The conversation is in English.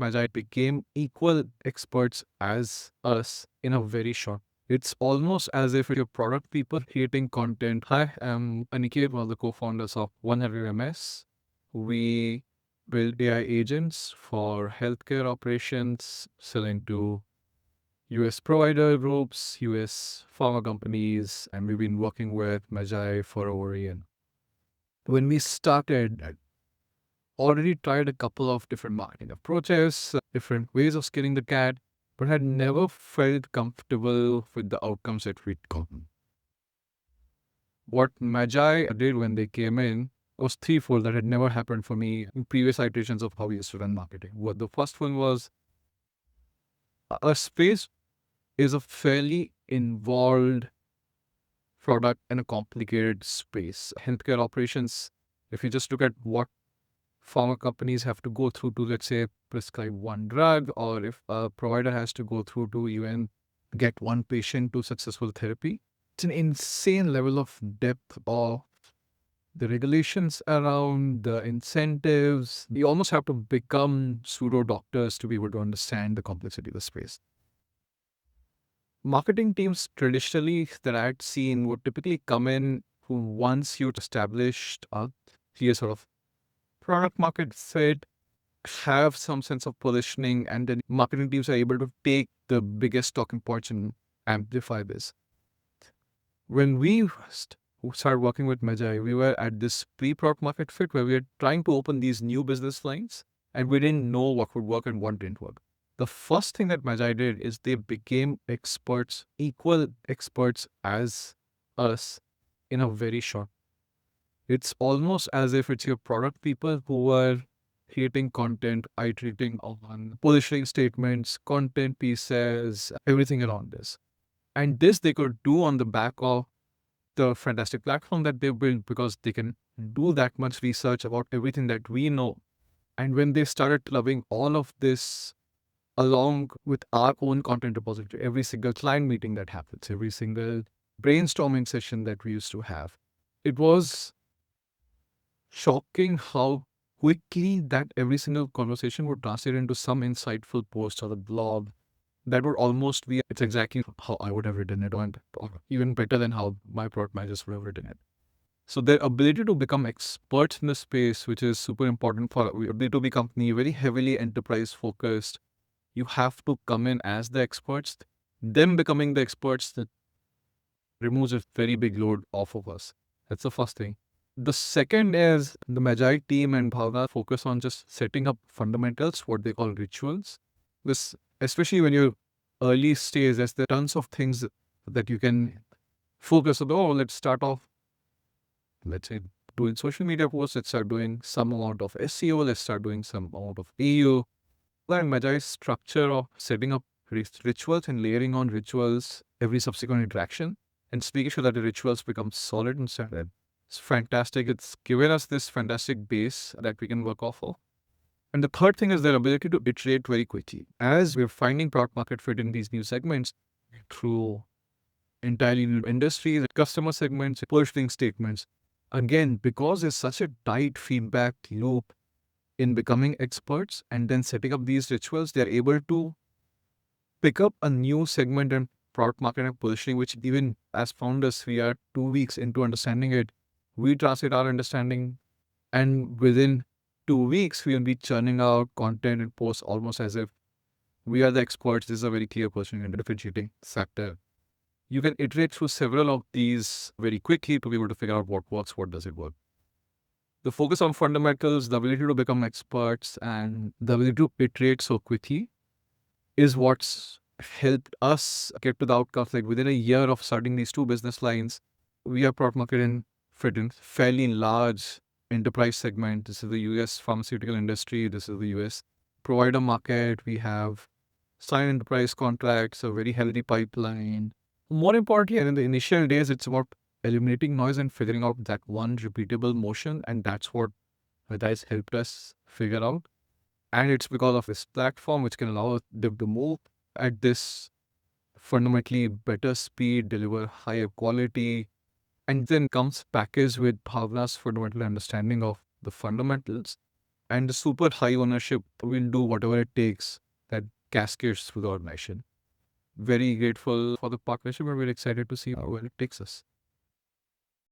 Magi became equal experts as us in a very short. It's almost as if your product people creating content. Hi, I'm Aniket, one of the co-founders of 100MS. We build AI agents for healthcare operations, selling to US provider groups, US pharma companies, and we've been working with Magi for over a year. When we started, I already tried a couple of different marketing approaches, different ways of skinning the cat, but had never felt comfortable with the outcomes that we'd gotten. What Magi did when they came in was threefold that had never happened for me in previous iterations of how we used to run marketing. What the first one was, a space is a fairly involved product in a complicated space. Healthcare operations, if you just look at what pharma companies have to go through to, let's say, prescribe one drug, or if a provider has to go through to even get one patient to successful therapy, it's an insane level of depth of the regulations around the incentives. You almost have to become pseudo doctors to be able to understand the complexity of the space. Marketing teams traditionally that I'd seen would typically come in once you'd established a clear sort of product market fit, have some sense of positioning, and then marketing teams are able to take the biggest talking points and amplify this. When we started working with Magi, we were at this pre-product market fit where we were trying to open these new business lines and we didn't know what would work and what didn't work. The first thing that Magi did is they became experts, equal experts as us in a very short. It's almost as if it's your product people who are creating content, iterating on positioning statements, content pieces, everything around this. And this they could do on the back of the fantastic platform that they built because they can do that much research about everything that we know. And when they started loving all of this along with our own content repository, every single client meeting that happens, every single brainstorming session that we used to have, it was shocking how quickly that every single conversation would translate into some insightful post or a blog that would almost be, it's exactly how I would have written it, or even better than how my product managers would have written it. So their ability to become experts in the space, which is super important for a B2B company, very heavily enterprise focused. You have to come in as the experts. Them becoming the experts that removes a very big load off of us. That's the first thing. The second is the Magi team and Bhavna focus on just setting up fundamentals, what they call rituals. This, especially when you're early stage, there's the tons of things that you can focus on. Oh, let's start off, let's say, doing social media posts. Let's start doing some amount of SEO. Let's start doing some amount of AU. And Magi's structure of setting up rituals and layering on rituals every subsequent interaction and making sure that the rituals become solid and solid. It's fantastic. It's given us this fantastic base that we can work off of. And the third thing is their ability to iterate very quickly. As we're finding product market fit in these new segments through entirely new industries, customer segments, positioning statements, again, because there's such a tight feedback loop in becoming experts and then setting up these rituals, they're able to pick up a new segment and product market and positioning, which even as founders, we are 2 weeks into understanding it. We translate our understanding, and within 2 weeks, we will be churning out content and posts almost as if we are the experts. This is a very clear positioning and differentiating factor. You can iterate through several of these very quickly to be able to figure out what works, what doesn't work. The focus on fundamentals, the ability to become experts, and the ability to iterate so quickly is what's helped us get to the outcomes. Like within a year of starting these two business lines, we are product market in fit in fairly large enterprise segment. This is the US pharmaceutical industry. This is the US provider market. We have signed enterprise contracts, a very healthy pipeline. More importantly, in the initial days, it's about eliminating noise and figuring out that one repeatable motion. And that's what has helped us figure out. And it's because of this platform, which can allow them to move at this fundamentally better speed, deliver higher quality, and then comes packaged with Bhavna's fundamental understanding of the fundamentals. and the super high ownership will do whatever it takes that cascades through the organization. Very grateful for the partnership and we're excited to see where it takes us.